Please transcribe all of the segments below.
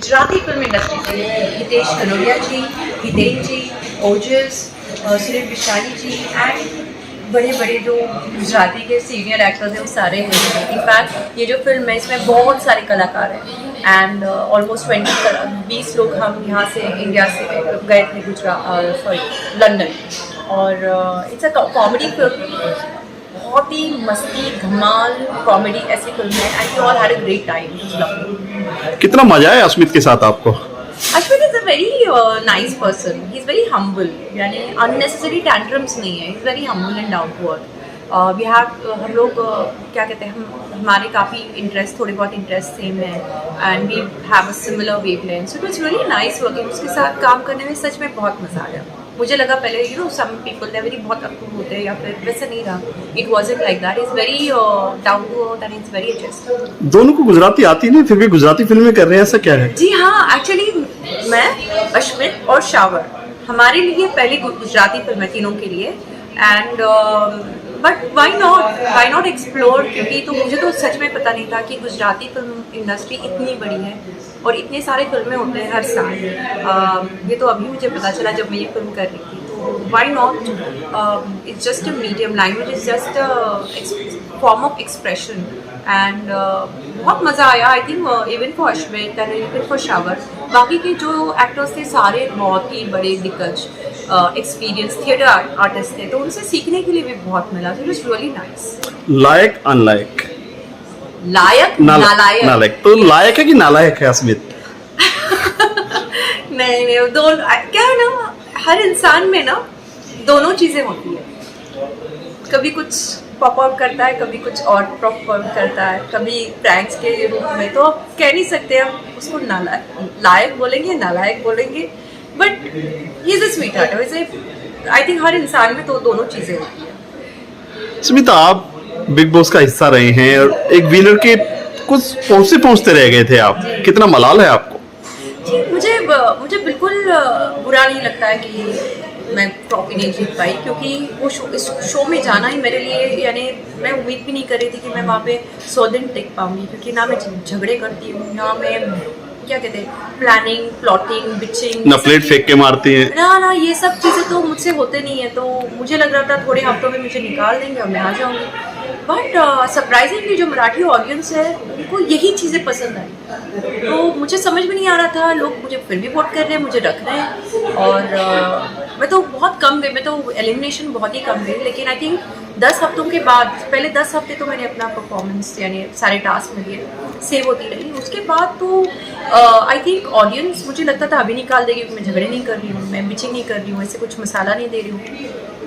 Gujarati film industry से हितेश कनोडिया जी, हितेन जी, ओजस, सुनील विशाली जी and बड़े बड़े जो गुजराती के सीनियर एक्टर्स हैं वो सारे हैं। इनफैक्ट ये जो फिल्म है इसमें बहुत सारे कलाकार हैं एंड ऑलमोस्ट 20 लोग हम यहाँ से इंडिया से गए थे लंदन और इट्स अ कॉमेडी फिल्म, बहुत ही मस्ती धमाल कॉमेडी ऐसी फिल्म है and we all had a great time. कितना मजा आया अस्मित के साथ आपको? Ashwin is a very nice person. He's very humble. यानी unnecessary tantrums नहीं है. He's very humble and down to earth. We have हम लोग क्या कहते हैं हमारे काफ़ी इंटरेस्ट थोड़े बहुत इंटरेस्ट सेम है and we have a similar wavelength. So it was really nice working. उसके साथ काम करने में सच में बहुत मज़ा आया. मुझे लगा पहले some people they very बहुत अप्रूव होते हैं या फिर वैसे नहीं रहा. It wasn't like that. It's very down to earth and it's very adjusted. दोनों को गुजराती आती नहीं फिर भी गुजराती फिल्में कर रहे हैं, ऐसा क्या है? जी हाँ, एक्चुअली मैं अश्मित और शावर हमारे लिए पहली गुजराती फिल्म है तीनों के लिए and but why not explore, क्योंकि तो मुझे तो सच में पता नहीं था कि गुजराती फिल्म इंडस्ट्री इतनी बड़ी है और इतने सारे फिल्में होते हैं हर साल। ये तो अभी मुझे पता चला जब मैं ये फिल्म कर रही थी। तो why not, it's just a medium, language is just a form of expression and बहुत मज़ा आया। I think even for Ashmit and even for shower, बाकी के जो एक्टर्स थे सारे बहुत ही बड़े दिग्गज एक्सपीरियंस थिएटर आर्टिस्ट थे, तो उनसे सीखने के लिए भी बहुत मिला। तो इट वाज रियली नाइस। लायक अनलायक? लायक नालायक तो लायक है कि नालायक है अस्मित? नहीं दोनों क्या है ना, हर इंसान में ना दोनों चीज़ें होती है। कभी कुछ पॉप आउट करता है, कभी कुछ और पॉप आउट करता है, कभी प्रैंक्स के रूप में। तो आप कह नहीं सकते हम उसको लायक बोलेंगे नालायक बोलेंगे, but he is a sweet heart. वैसे आई थिंक हर इंसान में तो दोनों चीज़ें होती है। स्मिता, आप बिग बॉस का हिस्सा रहे हैं और एक विनर के कुछ पहुंचते रह गए थे आप, कितना मलाल है आपको? जी, मुझे बिल्कुल बुरा नहीं लगता है कि मैं ट्रॉफी नहीं जीत पाई, क्योंकि वो इस शो में जाना ही मेरे लिए, यानी मैं उम्मीद भी नहीं कर रही थी कि मैं वहाँ पे 100 दिन टिक पाऊंगी, क्योंकि ना मैं झगड़े करती हूँ, ना मैं क्या कहते हैं प्लानिंग प्लॉटिंग बिचिंग, ना प्लेट फेंक के मारती हैं, ना ये सब चीज़ें तो मुझसे होते नहीं है। तो मुझे लग रहा था थोड़े हफ्तों में मुझे निकाल देंगे और मैं आ जाऊँगी, बट सरप्राइजिंगली जो मराठी ऑडियंस है उनको यही चीज़ें पसंद आई। तो मुझे समझ में नहीं आ रहा था, लोग मुझे फिर भी वोट कर रहे हैं, मुझे रख रहे हैं और मैं तो बहुत कम गई, मैं तो एलिमिनेशन बहुत ही कम गई। लेकिन आई थिंक 10 हफ्तों के बाद, पहले 10 हफ्ते तो मैंने अपना परफॉर्मेंस यानी सारे टास्क में लिए सेव होती रही। उसके बाद तो आई थिंक ऑडियंस मुझे लगता था अभी निकाल देगी, मैं झगड़े नहीं कर रही हूँ, मैं बिचिंग नहीं कर रही हूँ, ऐसे कुछ मसाला नहीं दे रही हूँ।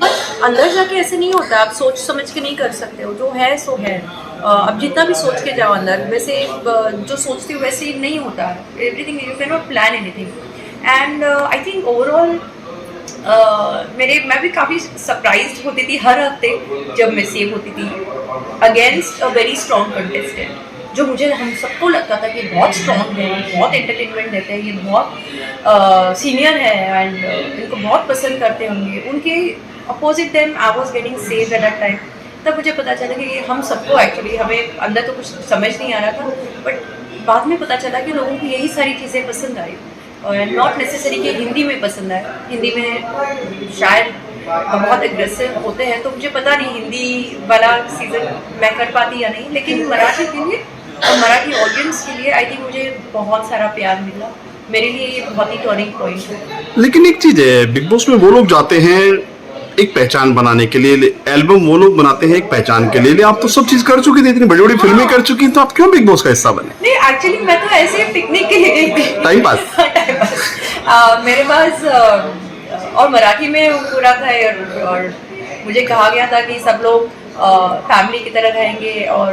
बट अंदर जाके ऐसे नहीं होता, आप सोच समझ के नहीं कर सकते हो, जो है सो है। अब जितना भी सोच के जाओ अंदर, वैसे जो सोचती हूँ वैसे नहीं होता। Everything you can not plan anything and I think overall मैं भी काफ़ी सरप्राइज्ड होती थी हर हफ्ते जब मैं सेव होती थी against a very strong contestant, जो मुझे हम सबको लगता था कि बहुत स्ट्रॉन्ग है, बहुत एंटरटेनमेंट देते हैं, ये बहुत सीनियर है एंड इनको बहुत पसंद करते होंगे। उनके opposite them I was getting save at that time. तब मुझे पता चला कि हम सबको एक्चुअली, हमें अंदर तो कुछ समझ नहीं आ रहा था, बट बाद में पता चला कि लोगों को यही सारी चीज़ें पसंद आई और नॉट नेसेसरी कि हिंदी में पसंद आए। हिंदी में शायद बहुत एग्रेसिव होते हैं, तो मुझे पता नहीं हिंदी वाला सीज़न मैं कर पाती या नहीं, लेकिन मराठी के लिए और मराठी ऑडियंस के लिए आई थिंक मुझे बहुत सारा प्यार मिला। मेरे लिए ये बहुत ही टर्निंग पॉइंट है। लेकिन एक चीज है, बिग बॉस में वो लोग जाते हैं एक पहचान बनाने के लिए, एल्बम वो लोग बनाते हैं एक पहचान के लिए। आप तो सब चीज कर चुकी थी, इतनी बड़ी बड़ी फिल्में कर चुकी, तो आप क्यों बिग बॉस का हिस्सा बने? नहीं, एक्चुअली मैं तो ऐसे पिकनिक के लिए गई थी, टाइम पास। मेरे पास और मराठी में पूरा था और मुझे कहा गया था कि सब लोग फैमिली की तरह रहेंगे और